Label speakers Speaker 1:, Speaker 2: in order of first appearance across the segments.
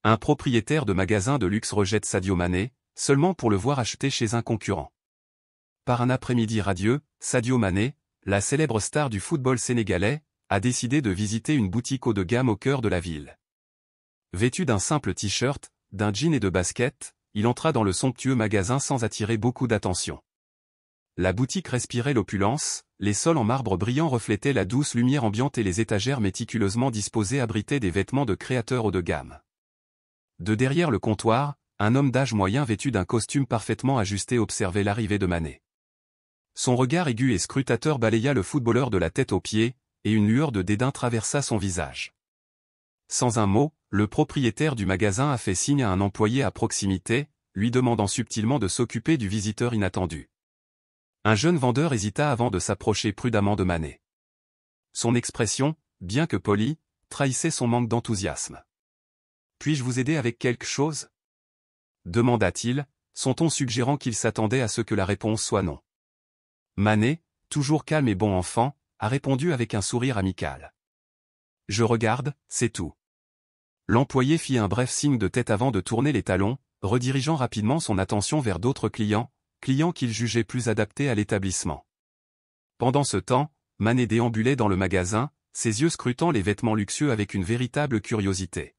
Speaker 1: Un propriétaire de magasin de luxe rejette Sadio Mané, seulement pour le voir acheter chez un concurrent. Par un après-midi radieux, Sadio Mané, la célèbre star du football sénégalais, a décidé de visiter une boutique haut de gamme au cœur de la ville. Vêtu d'un simple t-shirt, d'un jean et de baskets, il entra dans le somptueux magasin sans attirer beaucoup d'attention. La boutique respirait l'opulence, les sols en marbre brillant reflétaient la douce lumière ambiante et les étagères méticuleusement disposées abritaient des vêtements de créateurs haut de gamme. De derrière le comptoir, un homme d'âge moyen vêtu d'un costume parfaitement ajusté observait l'arrivée de Mané. Son regard aigu et scrutateur balaya le footballeur de la tête aux pieds, et une lueur de dédain traversa son visage. Sans un mot, le propriétaire du magasin a fait signe à un employé à proximité, lui demandant subtilement de s'occuper du visiteur inattendu. Un jeune vendeur hésita avant de s'approcher prudemment de Mané. Son expression, bien que polie, trahissait son manque d'enthousiasme. « Puis-je vous aider avec quelque chose ?» demanda-t-il, son ton suggérant qu'il s'attendait à ce que la réponse soit non. Mané, toujours calme et bon enfant, a répondu avec un sourire amical. « Je regarde, c'est tout. » L'employé fit un bref signe de tête avant de tourner les talons, redirigeant rapidement son attention vers d'autres clients qu'il jugeait plus adaptés à l'établissement. Pendant ce temps, Mané déambulait dans le magasin, ses yeux scrutant les vêtements luxueux avec une véritable curiosité.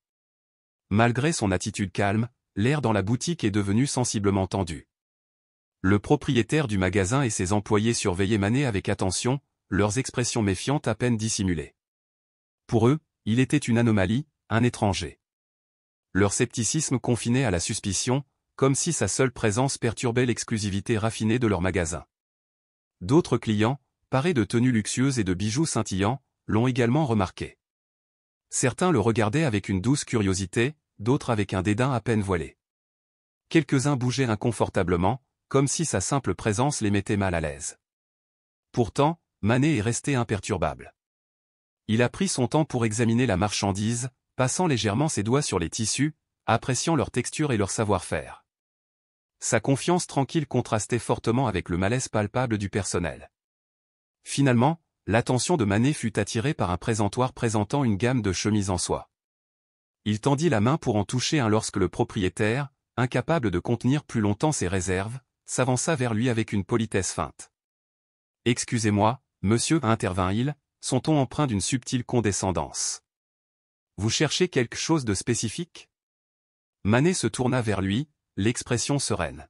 Speaker 1: Malgré son attitude calme, l'air dans la boutique est devenu sensiblement tendu. Le propriétaire du magasin et ses employés surveillaient Mané avec attention, leurs expressions méfiantes à peine dissimulées. Pour eux, il était une anomalie, un étranger. Leur scepticisme confinait à la suspicion, comme si sa seule présence perturbait l'exclusivité raffinée de leur magasin. D'autres clients, parés de tenues luxueuses et de bijoux scintillants, l'ont également remarqué. Certains le regardaient avec une douce curiosité, d'autres avec un dédain à peine voilé. Quelques-uns bougeaient inconfortablement, comme si sa simple présence les mettait mal à l'aise. Pourtant, Mané est resté imperturbable. Il a pris son temps pour examiner la marchandise, passant légèrement ses doigts sur les tissus, appréciant leur texture et leur savoir-faire. Sa confiance tranquille contrastait fortement avec le malaise palpable du personnel. Finalement, l'attention de Mané fut attirée par un présentoir présentant une gamme de chemises en soie. Il tendit la main pour en toucher un lorsque le propriétaire, incapable de contenir plus longtemps ses réserves, s'avança vers lui avec une politesse feinte. « Excusez-moi, monsieur, intervint-il, son ton empreint d'une subtile condescendance. Vous cherchez quelque chose de spécifique ?» Mané se tourna vers lui, l'expression sereine.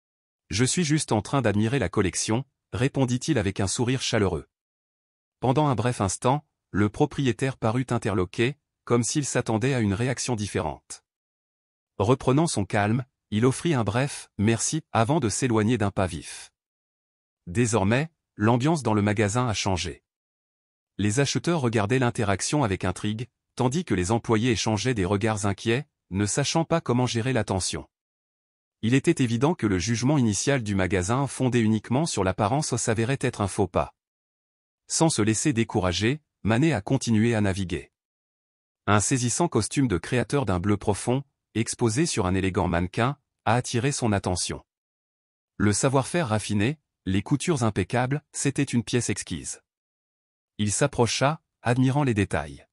Speaker 1: « Je suis juste en train d'admirer la collection, » répondit-il avec un sourire chaleureux. Pendant un bref instant, le propriétaire parut interloqué, comme s'il s'attendait à une réaction différente. Reprenant son calme, il offrit un bref « merci » avant de s'éloigner d'un pas vif. Désormais, l'ambiance dans le magasin a changé. Les acheteurs regardaient l'interaction avec intrigue, tandis que les employés échangeaient des regards inquiets, ne sachant pas comment gérer l'attention. Il était évident que le jugement initial du magasin fondé uniquement sur l'apparence s'avérait être un faux pas. Sans se laisser décourager, Mané a continué à naviguer. Un saisissant costume de créateur d'un bleu profond, exposé sur un élégant mannequin, a attiré son attention. Le savoir-faire raffiné, les coutures impeccables, c'était une pièce exquise. Il s'approcha, admirant les détails.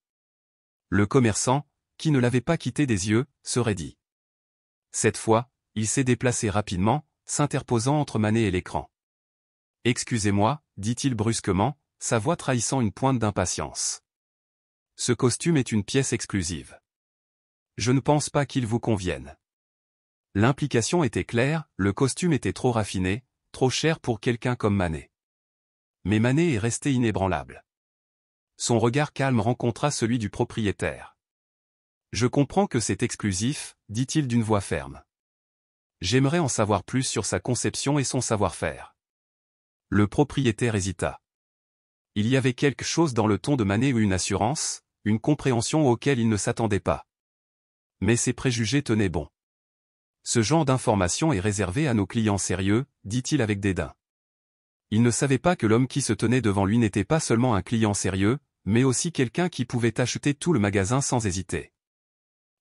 Speaker 1: Le commerçant, qui ne l'avait pas quitté des yeux, se raidit. Cette fois, il s'est déplacé rapidement, s'interposant entre Mané et l'écran. « Excusez-moi, dit-il brusquement, sa voix trahissant une pointe d'impatience. Ce costume est une pièce exclusive. Je ne pense pas qu'il vous convienne. » L'implication était claire, le costume était trop raffiné, trop cher pour quelqu'un comme Mané. Mais Mané est resté inébranlable. Son regard calme rencontra celui du propriétaire. « Je comprends que c'est exclusif, dit-il d'une voix ferme. J'aimerais en savoir plus sur sa conception et son savoir-faire. » Le propriétaire hésita. Il y avait quelque chose dans le ton de Mané ou une assurance, une compréhension auquel il ne s'attendait pas. Mais ses préjugés tenaient bon. « Ce genre d'information est réservé à nos clients sérieux, dit-il avec dédain. » Il ne savait pas que l'homme qui se tenait devant lui n'était pas seulement un client sérieux, mais aussi quelqu'un qui pouvait acheter tout le magasin sans hésiter.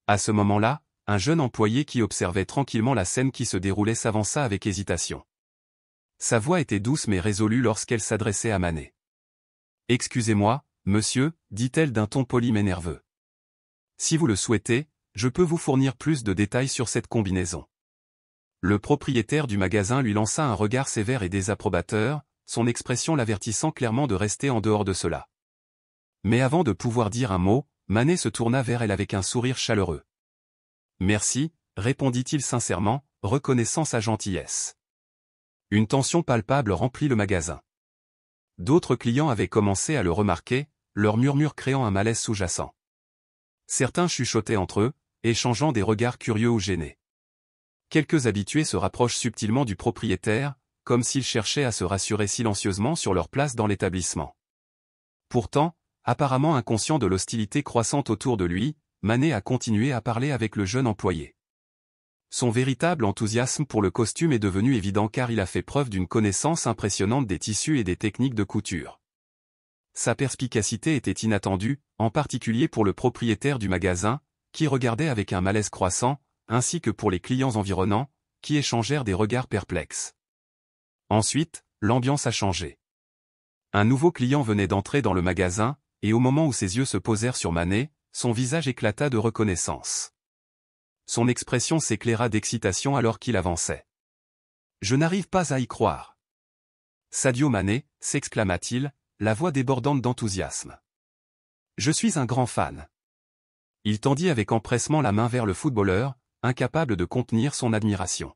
Speaker 1: À ce moment-là, un jeune employé qui observait tranquillement la scène qui se déroulait s'avança avec hésitation. Sa voix était douce mais résolue lorsqu'elle s'adressait à Mané. « Excusez-moi, monsieur, dit-elle d'un ton poli mais nerveux. Si vous le souhaitez, je peux vous fournir plus de détails sur cette combinaison. Le propriétaire du magasin lui lança un regard sévère et désapprobateur, son expression l'avertissant clairement de rester en dehors de cela. Mais avant de pouvoir dire un mot, Manet se tourna vers elle avec un sourire chaleureux. « Merci », répondit-il sincèrement, reconnaissant sa gentillesse. Une tension palpable remplit le magasin. D'autres clients avaient commencé à le remarquer, leurs murmures créant un malaise sous-jacent. Certains chuchotaient entre eux, échangeant des regards curieux ou gênés. Quelques habitués se rapprochent subtilement du propriétaire, comme s'ils cherchaient à se rassurer silencieusement sur leur place dans l'établissement. Pourtant, apparemment inconscient de l'hostilité croissante autour de lui, Manet a continué à parler avec le jeune employé. Son véritable enthousiasme pour le costume est devenu évident car il a fait preuve d'une connaissance impressionnante des tissus et des techniques de couture. Sa perspicacité était inattendue, en particulier pour le propriétaire du magasin, qui regardait avec un malaise croissant, ainsi que pour les clients environnants, qui échangèrent des regards perplexes. Ensuite, l'ambiance a changé. Un nouveau client venait d'entrer dans le magasin, et au moment où ses yeux se posèrent sur Manet, son visage éclata de reconnaissance. Son expression s'éclaira d'excitation alors qu'il avançait. « Je n'arrive pas à y croire. »« Sadio Mané » s'exclama-t-il, la voix débordante d'enthousiasme. « Je suis un grand fan. » Il tendit avec empressement la main vers le footballeur, incapable de contenir son admiration.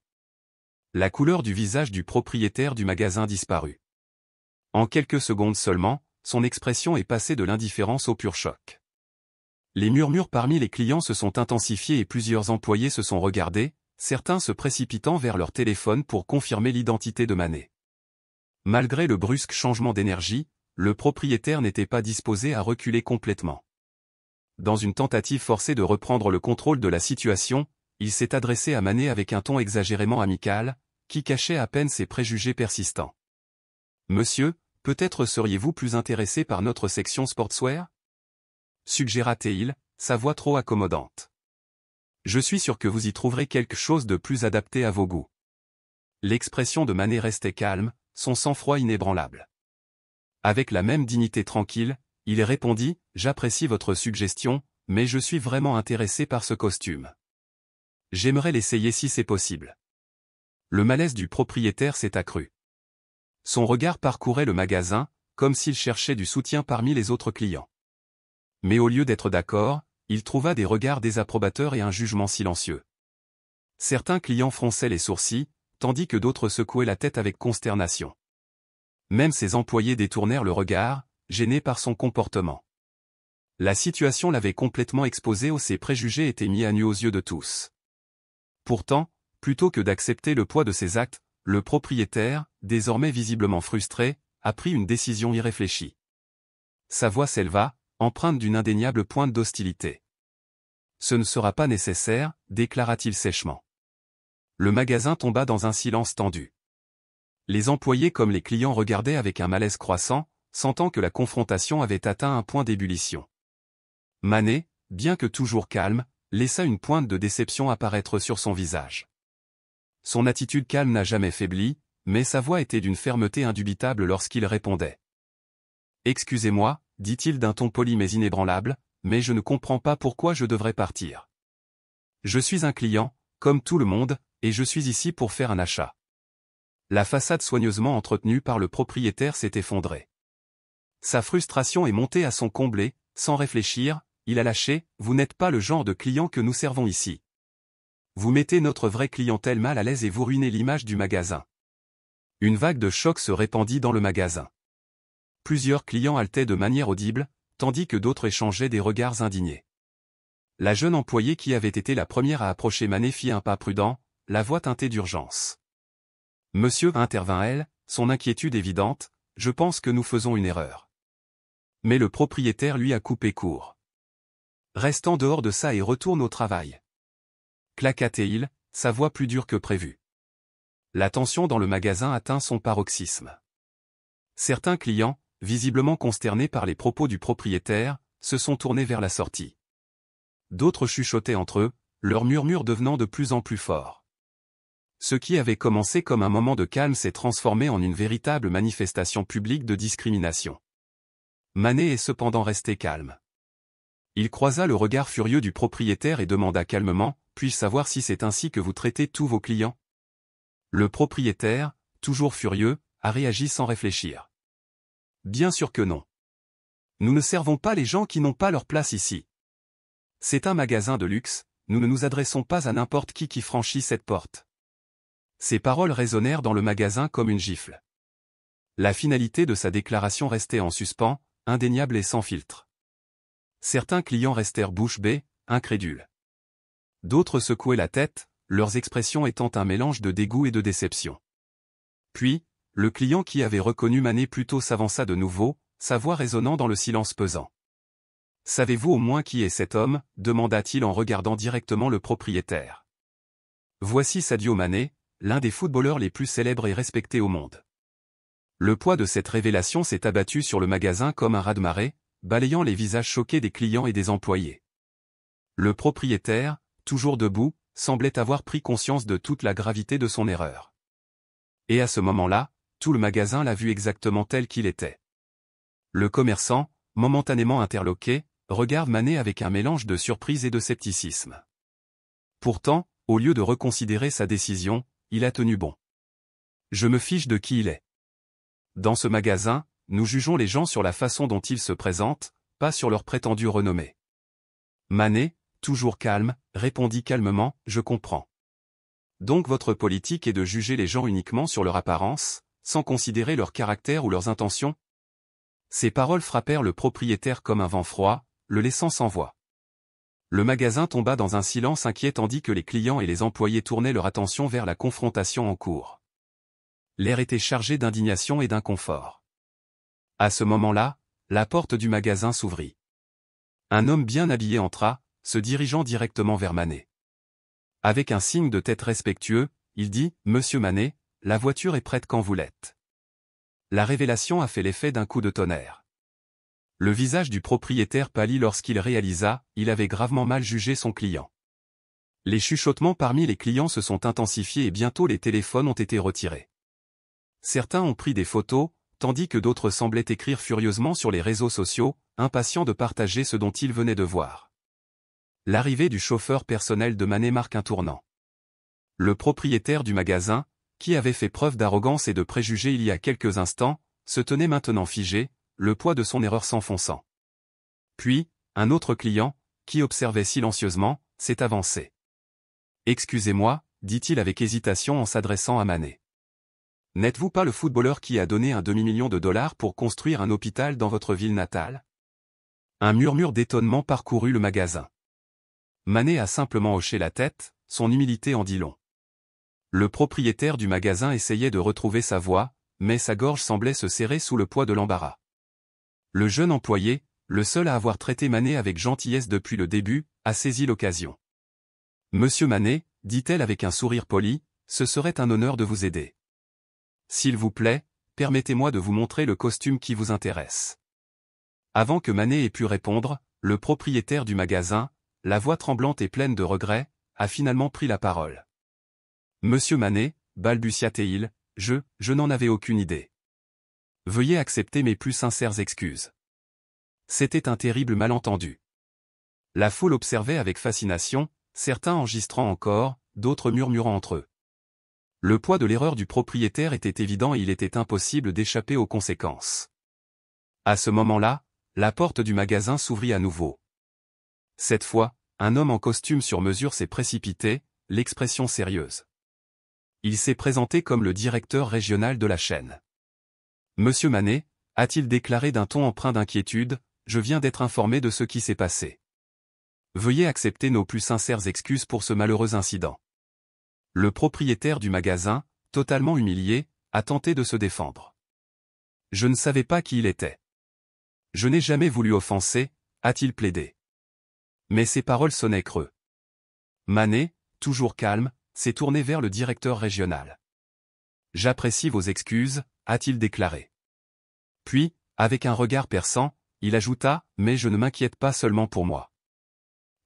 Speaker 1: La couleur du visage du propriétaire du magasin disparut. En quelques secondes seulement, son expression est passée de l'indifférence au pur choc. Les murmures parmi les clients se sont intensifiés et plusieurs employés se sont regardés, certains se précipitant vers leur téléphone pour confirmer l'identité de Manet. Malgré le brusque changement d'énergie, le propriétaire n'était pas disposé à reculer complètement. Dans une tentative forcée de reprendre le contrôle de la situation, il s'est adressé à Manet avec un ton exagérément amical, qui cachait à peine ses préjugés persistants. « Monsieur, peut-être seriez-vous plus intéressé par notre section sportswear ?» suggéra-t-il, sa voix trop accommodante. « Je suis sûr que vous y trouverez quelque chose de plus adapté à vos goûts. » L'expression de Manet restait calme, son sang-froid inébranlable. Avec la même dignité tranquille, il répondit « J'apprécie votre suggestion, mais je suis vraiment intéressé par ce costume. J'aimerais l'essayer si c'est possible. » Le malaise du propriétaire s'est accru. Son regard parcourait le magasin, comme s'il cherchait du soutien parmi les autres clients. Mais au lieu d'être d'accord, il trouva des regards désapprobateurs et un jugement silencieux. Certains clients fronçaient les sourcils, tandis que d'autres secouaient la tête avec consternation. Même ses employés détournèrent le regard, gênés par son comportement. La situation l'avait complètement exposé et ses préjugés étaient mis à nu aux yeux de tous. Pourtant, plutôt que d'accepter le poids de ses actes, le propriétaire, désormais visiblement frustré, a pris une décision irréfléchie. Sa voix s'éleva, empreinte d'une indéniable pointe d'hostilité. « Ce ne sera pas nécessaire, déclara-t-il sèchement. » Le magasin tomba dans un silence tendu. Les employés comme les clients regardaient avec un malaise croissant, sentant que la confrontation avait atteint un point d'ébullition. Manet, bien que toujours calme, laissa une pointe de déception apparaître sur son visage. Son attitude calme n'a jamais faibli, mais sa voix était d'une fermeté indubitable lorsqu'il répondait. « Excusez-moi, dit-il d'un ton poli mais inébranlable, mais je ne comprends pas pourquoi je devrais partir. Je suis un client, comme tout le monde, et je suis ici pour faire un achat. » La façade soigneusement entretenue par le propriétaire s'est effondrée. Sa frustration est montée à son comble et, sans réfléchir, il a lâché « Vous n'êtes pas le genre de client que nous servons ici. Vous mettez notre vraie clientèle mal à l'aise et vous ruinez l'image du magasin. » Une vague de choc se répandit dans le magasin. Plusieurs clients haletaient de manière audible, tandis que d'autres échangeaient des regards indignés. La jeune employée qui avait été la première à approcher Manet fit un pas prudent, la voix teintée d'urgence. « Monsieur, intervint-elle, son inquiétude évidente, je pense que nous faisons une erreur. » Mais le propriétaire lui a coupé court. « Reste en dehors de ça et retourne au travail. » Claqua-t-il, sa voix plus dure que prévu. La tension dans le magasin atteint son paroxysme. Certains clients, visiblement consternés par les propos du propriétaire, se sont tournés vers la sortie. D'autres chuchotaient entre eux, leurs murmures devenant de plus en plus forts. Ce qui avait commencé comme un moment de calme s'est transformé en une véritable manifestation publique de discrimination. Manet est cependant resté calme. Il croisa le regard furieux du propriétaire et demanda calmement, « Puis-je savoir si c'est ainsi que vous traitez tous vos clients ?» Le propriétaire, toujours furieux, a réagi sans réfléchir. « Bien sûr que non. Nous ne servons pas les gens qui n'ont pas leur place ici. C'est un magasin de luxe, nous ne nous adressons pas à n'importe qui franchit cette porte. » Ces paroles résonnèrent dans le magasin comme une gifle. La finalité de sa déclaration restait en suspens, indéniable et sans filtre. Certains clients restèrent bouche bée, incrédules. D'autres secouaient la tête, leurs expressions étant un mélange de dégoût et de déception. Puis, le client qui avait reconnu Manet plus tôt s'avança de nouveau, sa voix résonnant dans le silence pesant. « Savez-vous au moins qui est cet homme ?» demanda-t-il en regardant directement le propriétaire. « Voici Sadio Mané, l'un des footballeurs les plus célèbres et respectés au monde. » Le poids de cette révélation s'est abattu sur le magasin comme un raz-de-marée, balayant les visages choqués des clients et des employés. Le propriétaire, toujours debout, semblait avoir pris conscience de toute la gravité de son erreur. Et à ce moment-là, tout le magasin l'a vu exactement tel qu'il était. Le commerçant, momentanément interloqué, regarde Manet avec un mélange de surprise et de scepticisme. Pourtant, au lieu de reconsidérer sa décision, il a tenu bon. « Je me fiche de qui il est. Dans ce magasin, nous jugeons les gens sur la façon dont ils se présentent, pas sur leur prétendue renommée. » Manet, toujours calme, répondit calmement, « Je comprends. Donc votre politique est de juger les gens uniquement sur leur apparence, sans considérer leur caractère ou leurs intentions ?» Ces paroles frappèrent le propriétaire comme un vent froid, le laissant sans voix. Le magasin tomba dans un silence inquiet tandis que les clients et les employés tournaient leur attention vers la confrontation en cours. L'air était chargé d'indignation et d'inconfort. À ce moment-là, la porte du magasin s'ouvrit. Un homme bien habillé entra, se dirigeant directement vers Manet. Avec un signe de tête respectueux, il dit « Monsieur Manet, la voiture est prête quand vous l'êtes. » La révélation a fait l'effet d'un coup de tonnerre. Le visage du propriétaire pâlit lorsqu'il réalisa, il avait gravement mal jugé son client. Les chuchotements parmi les clients se sont intensifiés et bientôt les téléphones ont été retirés. Certains ont pris des photos, tandis que d'autres semblaient écrire furieusement sur les réseaux sociaux, impatients de partager ce dont ils venaient de voir. L'arrivée du chauffeur personnel de Manet marque un tournant. Le propriétaire du magasin, qui avait fait preuve d'arrogance et de préjugés il y a quelques instants, se tenait maintenant figé, le poids de son erreur s'enfonçant. Puis, un autre client, qui observait silencieusement, s'est avancé. « Excusez-moi, » dit-il avec hésitation en s'adressant à Manet. « N'êtes-vous pas le footballeur qui a donné un demi-million de dollars pour construire un hôpital dans votre ville natale ?» Un murmure d'étonnement parcourut le magasin. Manet a simplement hoché la tête, son humilité en dit long. Le propriétaire du magasin essayait de retrouver sa voix, mais sa gorge semblait se serrer sous le poids de l'embarras. Le jeune employé, le seul à avoir traité Manet avec gentillesse depuis le début, a saisi l'occasion. « Monsieur Manet, » dit-elle avec un sourire poli, « ce serait un honneur de vous aider. S'il vous plaît, permettez-moi de vous montrer le costume qui vous intéresse. » Avant que Manet ait pu répondre, le propriétaire du magasin, la voix tremblante et pleine de regret, a finalement pris la parole. « Monsieur Manet, » balbutia-t-il, je n'en avais aucune idée. Veuillez accepter mes plus sincères excuses. C'était un terrible malentendu. » La foule observait avec fascination, certains enregistrant encore, d'autres murmurant entre eux. Le poids de l'erreur du propriétaire était évident et il était impossible d'échapper aux conséquences. À ce moment-là, la porte du magasin s'ouvrit à nouveau. Cette fois, un homme en costume sur mesure s'est précipité, l'expression sérieuse. Il s'est présenté comme le directeur régional de la chaîne. « Monsieur Manet, » a-t-il déclaré d'un ton empreint d'inquiétude, « je viens d'être informé de ce qui s'est passé. Veuillez accepter nos plus sincères excuses pour ce malheureux incident. » Le propriétaire du magasin, totalement humilié, a tenté de se défendre. « Je ne savais pas qui il était. Je n'ai jamais voulu offenser, » a-t-il plaidé. Mais ses paroles sonnaient creux. Manet, toujours calme, s'est tourné vers le directeur régional. « J'apprécie vos excuses, » a-t-il déclaré. Puis, avec un regard perçant, il ajouta, « Mais je ne m'inquiète pas seulement pour moi.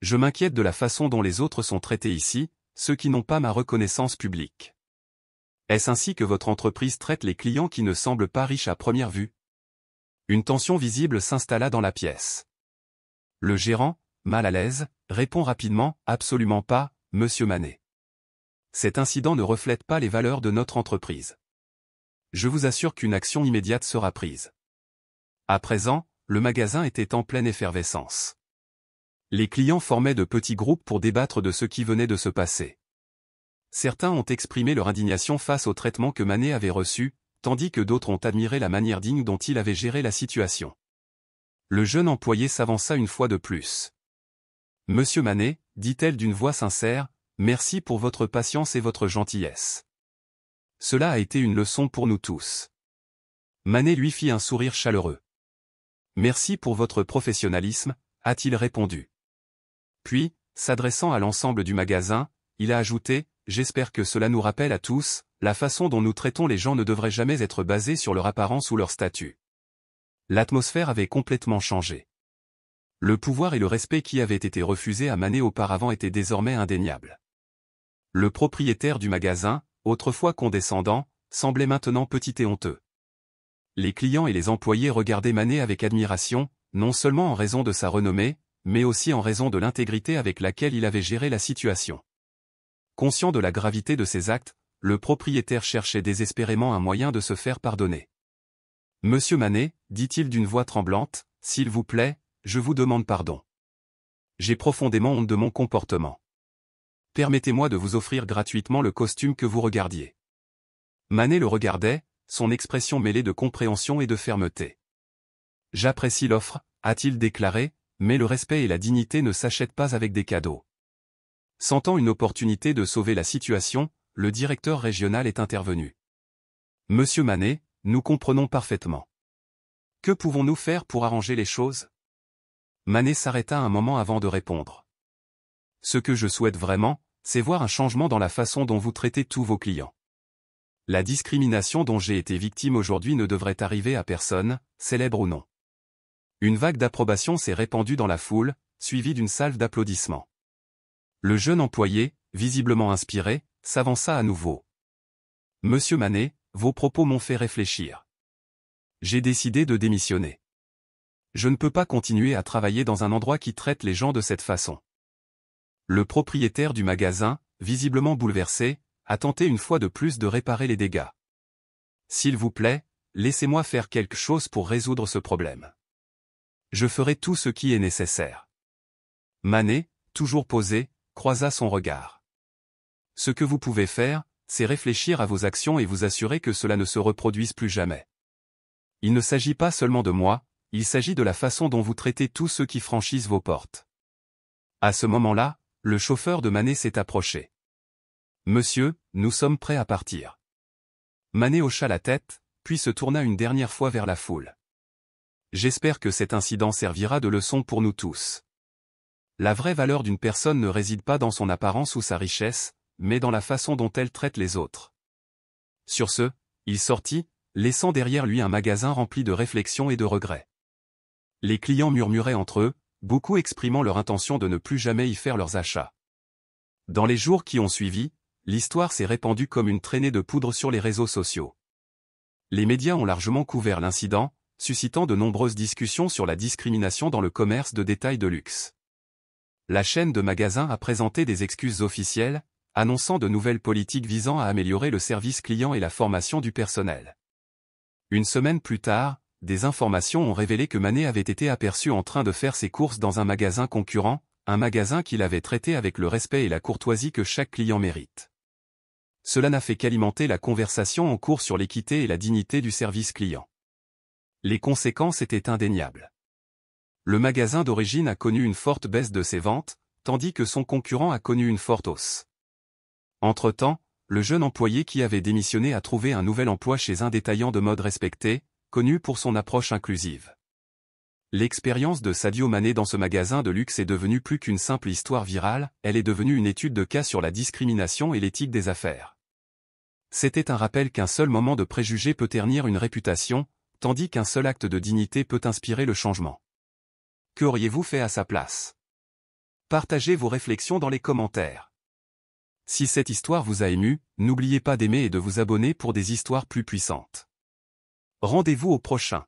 Speaker 1: Je m'inquiète de la façon dont les autres sont traités ici, ceux qui n'ont pas ma reconnaissance publique. Est-ce ainsi que votre entreprise traite les clients qui ne semblent pas riches à première vue ?» Une tension visible s'installa dans la pièce. Le gérant, mal à l'aise, répond rapidement « Absolument pas, monsieur Manet. Cet incident ne reflète pas les valeurs de notre entreprise. Je vous assure qu'une action immédiate sera prise. » À présent, le magasin était en pleine effervescence. Les clients formaient de petits groupes pour débattre de ce qui venait de se passer. Certains ont exprimé leur indignation face au traitement que Manet avait reçu, tandis que d'autres ont admiré la manière digne dont il avait géré la situation. Le jeune employé s'avança une fois de plus. « Monsieur Manet, dit-elle d'une voix sincère, merci pour votre patience et votre gentillesse. Cela a été une leçon pour nous tous. » Manet lui fit un sourire chaleureux. « Merci pour votre professionnalisme, a-t-il répondu. Puis, s'adressant à l'ensemble du magasin, il a ajouté, j'espère que cela nous rappelle à tous, la façon dont nous traitons les gens ne devrait jamais être basée sur leur apparence ou leur statut. L'atmosphère avait complètement changé. Le pouvoir et le respect qui avaient été refusés à Manet auparavant étaient désormais indéniables. Le propriétaire du magasin, autrefois condescendant, semblait maintenant petit et honteux. Les clients et les employés regardaient Manet avec admiration, non seulement en raison de sa renommée, mais aussi en raison de l'intégrité avec laquelle il avait géré la situation. Conscient de la gravité de ses actes, le propriétaire cherchait désespérément un moyen de se faire pardonner. « Monsieur Manet, dit-il d'une voix tremblante, s'il vous plaît, je vous demande pardon. J'ai profondément honte de mon comportement. Permettez-moi de vous offrir gratuitement le costume que vous regardiez. » Manet le regardait, son expression mêlée de compréhension et de fermeté. « J'apprécie l'offre, a-t-il déclaré, mais le respect et la dignité ne s'achètent pas avec des cadeaux. » Sentant une opportunité de sauver la situation, le directeur régional est intervenu. « Monsieur Manet, nous comprenons parfaitement. Que pouvons-nous faire pour arranger les choses ?» Manet s'arrêta un moment avant de répondre. « Ce que je souhaite vraiment, c'est voir un changement dans la façon dont vous traitez tous vos clients. La discrimination dont j'ai été victime aujourd'hui ne devrait arriver à personne, célèbre ou non. » Une vague d'approbation s'est répandue dans la foule, suivie d'une salve d'applaudissements. Le jeune employé, visiblement inspiré, s'avança à nouveau. « Monsieur Manet, vos propos m'ont fait réfléchir. J'ai décidé de démissionner. Je ne peux pas continuer à travailler dans un endroit qui traite les gens de cette façon. » Le propriétaire du magasin, visiblement bouleversé, a tenté une fois de plus de réparer les dégâts. « S'il vous plaît, laissez-moi faire quelque chose pour résoudre ce problème. Je ferai tout ce qui est nécessaire. » Manet, toujours posé, croisa son regard. « Ce que vous pouvez faire, c'est réfléchir à vos actions et vous assurer que cela ne se reproduise plus jamais. Il ne s'agit pas seulement de moi, il s'agit de la façon dont vous traitez tous ceux qui franchissent vos portes. » À ce moment-là, le chauffeur de Manet s'est approché. « Monsieur, nous sommes prêts à partir. » Manet hocha la tête, puis se tourna une dernière fois vers la foule. « J'espère que cet incident servira de leçon pour nous tous. La vraie valeur d'une personne ne réside pas dans son apparence ou sa richesse, mais dans la façon dont elle traite les autres. » Sur ce, il sortit, laissant derrière lui un magasin rempli de réflexions et de regrets. Les clients murmuraient entre eux, beaucoup exprimant leur intention de ne plus jamais y faire leurs achats. Dans les jours qui ont suivi, l'histoire s'est répandue comme une traînée de poudre sur les réseaux sociaux. Les médias ont largement couvert l'incident, suscitant de nombreuses discussions sur la discrimination dans le commerce de détail de luxe. La chaîne de magasins a présenté des excuses officielles, annonçant de nouvelles politiques visant à améliorer le service client et la formation du personnel. Une semaine plus tard, des informations ont révélé que Manet avait été aperçu en train de faire ses courses dans un magasin concurrent, un magasin qu'il avait traité avec le respect et la courtoisie que chaque client mérite. Cela n'a fait qu'alimenter la conversation en cours sur l'équité et la dignité du service client. Les conséquences étaient indéniables. Le magasin d'origine a connu une forte baisse de ses ventes, tandis que son concurrent a connu une forte hausse. Entre-temps, le jeune employé qui avait démissionné a trouvé un nouvel emploi chez un détaillant de mode respecté, connu pour son approche inclusive. L'expérience de Sadio Manet dans ce magasin de luxe est devenue plus qu'une simple histoire virale, elle est devenue une étude de cas sur la discrimination et l'éthique des affaires. C'était un rappel qu'un seul moment de préjugé peut ternir une réputation, tandis qu'un seul acte de dignité peut inspirer le changement. Qu'auriez-vous fait à sa place? Partagez vos réflexions dans les commentaires. Si cette histoire vous a ému, n'oubliez pas d'aimer et de vous abonner pour des histoires plus puissantes. Rendez-vous au prochain.